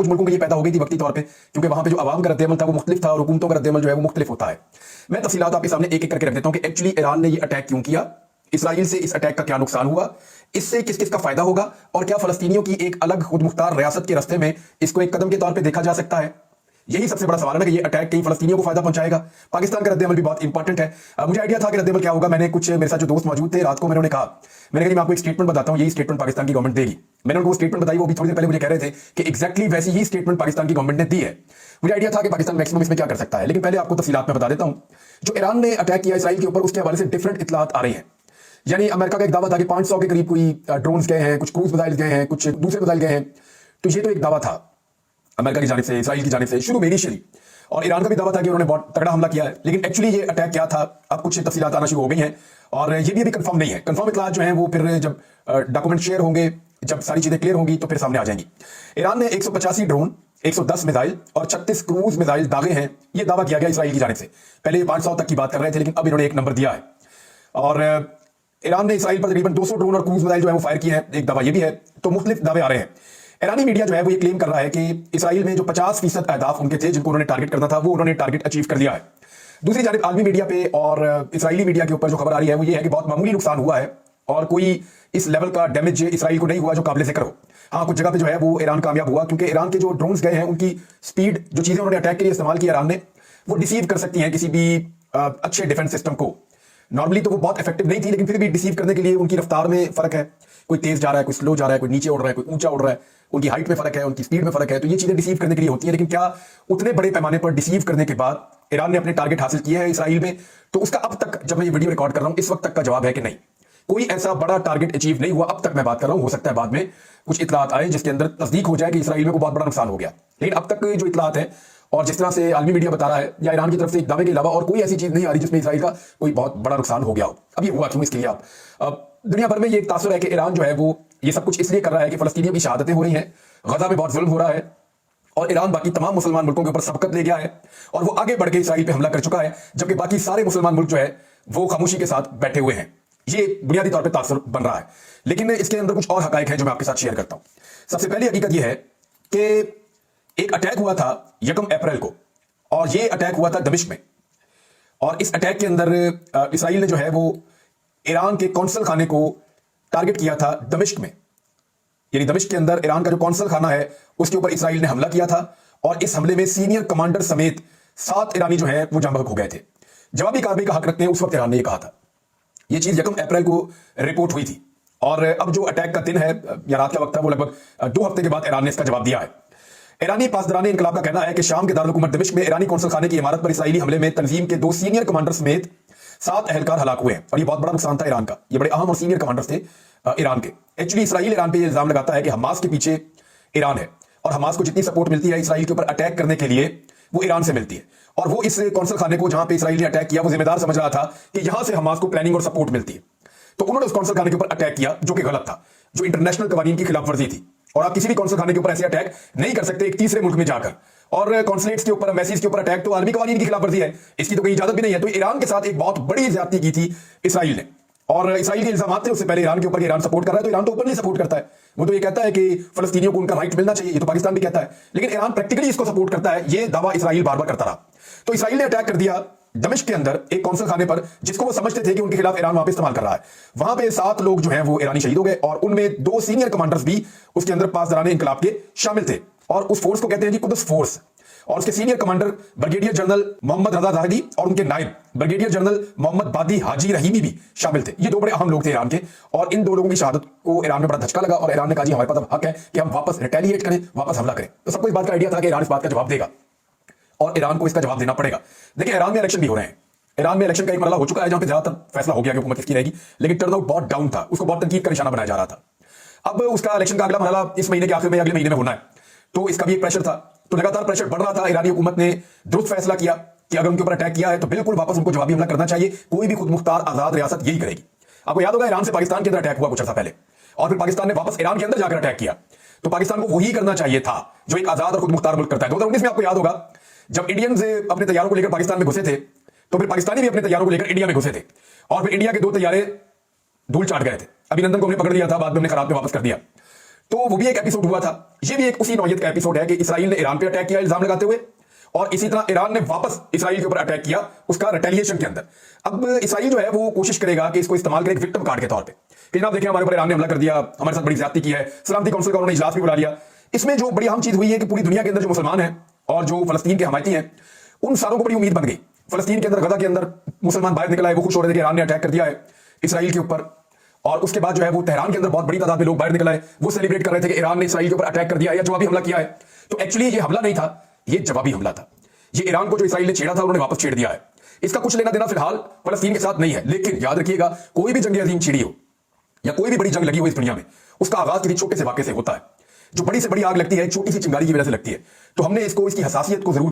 कुछ मुल्कों की ये पैदा हो गई थी वक्ती तौर पे, क्योंकि वहां पे जो आवाम का रद्देमल था वो मुख्तलिफ था और हुकूमतों का रद्देमल जो है वो मुख्तलिफ होता है। मैं तफसीलात आपके सामने एक एक करके रख देता हूं कि एक्चुअली ईरान ने ये अटैक क्यों किया, इसराइल से इस अटैक का क्या नुकसान हुआ, इससे किस किस का फायदा होगा, और क्या फलस्तीनियों की एक अलग खुद मुख्तार रियासत के रास्ते में इसको एक कदम के तौर पर देखा जा सकता है। यही सबसे बड़ा सवाल है ना कि ये अटैक कहीं फलस्तीनियों को फायदा पहुंचाएगा। पाकिस्तान का रद्देमल भी बहुत इंपॉर्टेंट है। मुझे आइडिया था कि रद्देमल क्या होगा। मैंने कुछ मेरे साथ जो दोस्त मौजूद थे, रात को मैंने कहा, मैंने कहा मैं आपको एक स्टेटमेंट बताता हूं, यही स्टेटमेंट पाकिस्तान की गवर्नमेंट देगी। मैंने उनको स्टेटमेंट बताई, वो भी थोड़ी देर पहले मुझे कह रहे थे कि एग्जैक्टली वैसी ही स्टेटमेंट पाकिस्तान की गवर्नमेंट ने दी है। मुझे आइडिया था कि पाकिस्तान मैक्सिमम इसमें क्या कर सकता है, लेकिन पहले आपको तफसीलात में बता देता हूं। जो ईरान ने अटैक किया इसराइल के ऊपर, उसके हवाले से डिफरेंट इतलात आ रही है। यानी अमेरिका का एक दावा था कि 500 के करीब कोई ड्रोन्स गए हैं, कुछ क्रूज मिसाइल गए हैं, कुछ दूसरे मिसाइल गए हैं। तो ये तो एक दावा था अमेरिका की जानिब से, इसराइल की जानिब से शुरू में इनिशियली, और ईरान का भी दावा था कि उन्होंने बहुत तगड़ा हमला किया है। लेकिन एक्चुअली ये अटैक क्या था, अब कुछ तफसीलात आना शुरू हो गई हैं और ये भी अभी कंफर्म नहीं है। कंफर्म इतलात जो है वो फिर जब डॉक्यूमेंट शेयर होंगे, जब सारी चीजें क्लियर होंगी तो फिर सामने आ जाएंगी। ईरान ने 185 ड्रोन, 110 मिसाइल और 36 क्रूज मिसाइल दागे हैं, ये दावा किया गया इसराइल की जानिब से। पहले ये 500 तक की बात कर रहे थे, लेकिन अब इन्होंने एक नंबर दिया है। और ईरान ने इसराइल पर तकरीबन 200 ड्रोन और क्रूज मिसाइल जो है वो फायर किए हैं, एक दावा ये भी है। तो मुख्तलिफ दावे आ रहे हैं। ईरानी मीडिया जो है वो ये क्लेम कर रहा है कि इसराइल में जो 50% अहदाफ उनके थे जिनको उन्होंने टारगेट करना था, वो उन्होंने टारगेट अचीव कर लिया है। दूसरी जानिब आलमी मीडिया पे और इसराइली मीडिया के ऊपर जो खबर आ रही है वो ये है कि बहुत मामूली नुकसान हुआ है और कोई इस लेवल का डैमेज इसराइल को नहीं हुआ जो काबिल जिक्र हो। हाँ, कुछ जगह पे जो है वो ईरान कामयाब हुआ, क्योंकि ईरान के जो ड्रोन्स गए हैं उनकी स्पीड, जो चीजें उन्होंने अटैक के लिए इस्तेमाल की ईरान ने, वो डिसीव कर सकती हैं किसी भी अच्छे डिफेंस सिस्टम को। नॉर्मली तो वो बहुत इफेक्टिव नहीं थी, लेकिन फिर भी डिसीव करने के लिए उनकी रफ्तार में फर्क है। कोई तेज जा रहा है, कोई स्लो जा रहा है, कोई नीचे उड़ रहा है, कोई ऊंचा उड़ रहा है, उनकी हाइट में फर्क है, उनकी स्पीड में फर्क है। तो ये चीजें डिसीव करने के लिए होती है। लेकिन क्या उतने बड़े पैमाने पर डिसीव करने के बाद ईरान ने अपने टारगेट हासिल किए हैं इसराइल में? तो उसका अब तक, जब मैं ये वीडियो रिकॉर्ड कर रहा हूं, इस वक्त तक का जवाब है कि नहीं, कोई ऐसा बड़ा टारगेट अचीव नहीं हुआ। अब तक मैं बात कर रहा हूं, हो सकता है बाद में कुछ इतलात आए जिसके अंदर तस्दीक हो जाए कि इसराइल में कोई बहुत बड़ा नुकसान हो गया। लेकिन अब तक जो इतलात है और जिस तरह से आलमी मीडिया बता रहा है या ईरान की तरफ से एक दावे के अलावा और कोई ऐसी चीज नहीं आ रही जिसमें इसराइल का कोई बहुत बड़ा नुकसान हो गया हो। अब ये हुआ क्यों, इसके लिए आप दुनिया भर में ये एक तासुर है कि ईरान जो है वो ये सब कुछ इसलिए कर रहा है कि फलस्तीनियों की शहादतें हो रही हैं, गजा में बहुत जुल्म हो रहा है और ईरान बाकी तमाम मुसलमान मुल्कों के ऊपर सबकत ले गया है और वो आगे बढ़ के इसराइल पे हमला कर चुका है, जबकि बाकी सारे मुसलमान मुल्क जो है वो खामोशी के साथ बैठे हुए हैं। ये बुनियादी तौर पे तासुर बन रहा है। लेकिन इसके अंदर कुछ और हकायक है जो मैं आपके साथ शेयर करता हूं। सबसे पहली हकीकत यह है कि एक अटैक हुआ था 1 अप्रैल को, और ये अटैक हुआ था दमिश्क में। और इस अटैक के अंदर इसराइल ने जो है वो ईरान के कौंसल खाने को टारगेट किया था दमिश्क में। यानी दमिश्क के अंदर ईरान का जो कौंसल खाना है उसके ऊपर इसराइल ने हमला किया था और इस हमले में सीनियर कमांडर समेत 7 ईरानी जो है वो जाँ बहक हो गए थे। जवाबी कार्रवाई का हक रखते हैं, उस वक्त ईरान ने यह कहा था। यह चीज 1 अप्रैल को रिपोर्ट हुई थी और अब जो अटैक का दिन है या रात का वक्त है वो लगभग 2 हफ्ते के बाद ईरान ने इसका जवाब दिया है। ईरानी पासदारान इनकलाब का कहना है कि शाम के दारुल हुकूमत दमिश्क में ईरानी कौंसल खाने की इमारत पर इसराइली हमले में तंजीम के 2 सीनियर कमांडर समेत 7 एहलकार हलाक हुए हैं और ये बहुत बड़ा नुकसान था ईरान का। ये बड़े अहम और सीनियर कमांडर्स थे ईरान के। एक्चुअली इसराइल ईरान पे ये इल्जाम लगाता है कि हमास के पीछे ईरान है और हमास को जितनी सपोर्ट मिलती है इसराइल के ऊपर अटैक करने के लिए वो ईरान से मिलती है। और वो इस कौंसल खाने को जहां पे इसराइल ने अटैक किया वो जिम्मेदार समझ रहा था कि यहां से हमास को प्लानिंग और सपोर्ट मिलती है। तो उन्होंने उस कौंसल खाने के ऊपर अटैक किया जो कि गलत था, जो इंटरनेशनल कवानीन की खिलाफ वर्जी थी। और आप किसी भी कौंसल खाने के ऊपर ऐसे अटैक नहीं कर सकते एक तीसरे मुल्क में जाकर। और कॉन्सुलेट्स के ऊपर, एम्बेसीज के ऊपर अटैक तो आलमी कवानीन की खिलाफ वर्जी है, इसकी तो कोई इजाजत भी नहीं है। तो ईरान के साथ एक बहुत बड़ी ज्यादती की थी इसराइल ने और इसराइल के इल्जाम थे उससे पहले ईरान के ऊपर ईरान सपोर्ट कर रहा है। तो ईरान तो ओपनली सपोर्ट करता है, वो तो ये कहता है कि फलस्तीनियों को उनका राइट मिलना चाहिए, ये तो पाकिस्तान भी कहता है। लेकिन ईरान प्रैक्टिकली इसको सपोर्ट करता है, ये दावा इसराइल बार बार करता रहा। तो इसराइल ने अटैक कर दिया दमिश्क के अंदर एक कौंसल खाने पर जिसको वो समझते थे कि उनके खिलाफ ईरान वहां पे इस्तेमाल कर रहा है। वहां पे 7 लोग जो हैं वो ईरानी शहीद हो गए और उनमें 2 सीनियर कमांडर्स भी उसके अंदर पासदारान इनकलाब के शामिल थे। और उस फोर्स को कहते हैं जी कुद्स फोर्स। और उसके senior commander brigadier general Mohammad Reza Zahedi और उनके नायब ब्रिगेडियर जनरल मोहम्मद बादी हाजी रहीमी भी शामिल थे। ये 2 बड़े अहम लोग थे ईरान के और इन 2 लोगों की शहादत को ईरान में बड़ा धचका लगा और ईरान ने कहा जी हमारे पास अब हक है कि हम वापस रिटेलिएट करें, वापस हमला करें। तो सबको इस बात का आइडिया था कि ईरान इस बात का जवाब देगा और ईरान को इसका जवाब देना पड़ेगा। देखिए ईरान में इलेक्शन भी हो रहे हैं। ईरान में इलेक्शन का एक मरहला हो चुका है जहां पे ज्यादातर फैसला हो गया कि हुकूमत किसकी रहेगी, लेकिन टर्नआउट बहुत डाउन था, उसको बहुत तनकीद का निशाना बनाया जा रहा था। अब उसका इलेक्शन का अगला मरहला इस महीने के आखिर में, अगले महीने में होना है, तो इसका भी एक प्रेशर था। तो लगातार प्रेशर बढ़ रहा था। ईरानी हुकूमत ने दुरुस्त फैसला किया कि अगर उनके ऊपर अटैक किया है तो बिल्कुल वापस उनको जवाबी हमला करना चाहिए। कोई भी खुद मुख्तार आजाद रियासत यही करेगी। आपको याद होगा ईरान से पाकिस्तान के अंदर अटैक हुआ कुछ अर्सा पहले और फिर पाकिस्तान ने वापस ईरान के अंदर जाकर अटैक किया। तो पाकिस्तान को वही करना चाहिए था जो एक आजाद और खुद मुख्तार मुल्क करता है। 2019 में आपको याद होगा जब इंडियंस अपने तैयारों को लेकर पाकिस्तान में घुसे थे तो फिर पाकिस्तानी भी अपने तैयारों को लेकर इंडिया में घुसे थे और फिर इंडिया के 2 तैयारे धूल चाट गए थे। अभिनंदन को हमने पकड़ लिया था, बाद में हमने खराब में वापस कर दिया। तो वो भी एक एपिसोड हुआ था। ये भी एक उसी नौयत का एपिसोड है कि इसराइल ने ईरान पे अटैक किया इल्जाम लगाते हुए, और इसी तरह ईरान ने वापस इसराइल के ऊपर अटैक किया उसका रिटेलिएशन के अंदर। अब इसराइल जो है वो कोशिश करेगा कि इसको इस्तेमाल करे एक विक्टिम कार्ड के तौर पे कि जनाब देखिए हमारे ऊपर ईरान ने हमला कर दिया, हमारे साथ बड़ी ज्यादती की है, सलामती काउंसिल का उन्होंने इजलास भी बुला लिया। इसमें जो बड़ी अहम चीज हुई है कि पूरी दुनिया के अंदर जो मुसलमान हैं और जो फलस्तीन के हमायती हैं, उन सारों को बड़ी उम्मीद बन गई। फलस्तीन के अंदर, गजा के अंदर मुसलमान बाहर निकल आए, वो खुश हो रहे थे कि ईरान ने अटैक कर दिया है इसराइल के ऊपर। और उसके बाद जो है वो तेहरान के अंदर बहुत बड़ी तादाद में लोग बाहर निकल आए, वो सेलिब्रेट कर रहे थे कि ईरान ने इसराइल के ऊपर अटैक कर दिया या जवाबी हमला किया है। तो एक्चुअली ये हमला नहीं था, ये जवाबी हमला था। ये ईरान को जो इसराइल ने छेड़ा था उन्होंने वापस छेड़ दिया है। इसका कुछ लेना देना फिलहाल फलस्तीन के साथ नहीं है। लेकिन याद रखिएगा, कोई भी जंग अजीम छिड़ी हो या कोई भी बड़ी जंग लगी हो इस दुनिया में, उसका आगाज किसी छोटे से वाक़े से होता है। जो बड़ी से बड़ी आग लगती है, छोटी सी चिंगारी की वजह से लगती है। तो हमने इसको, इसकी हसासियत को जरूर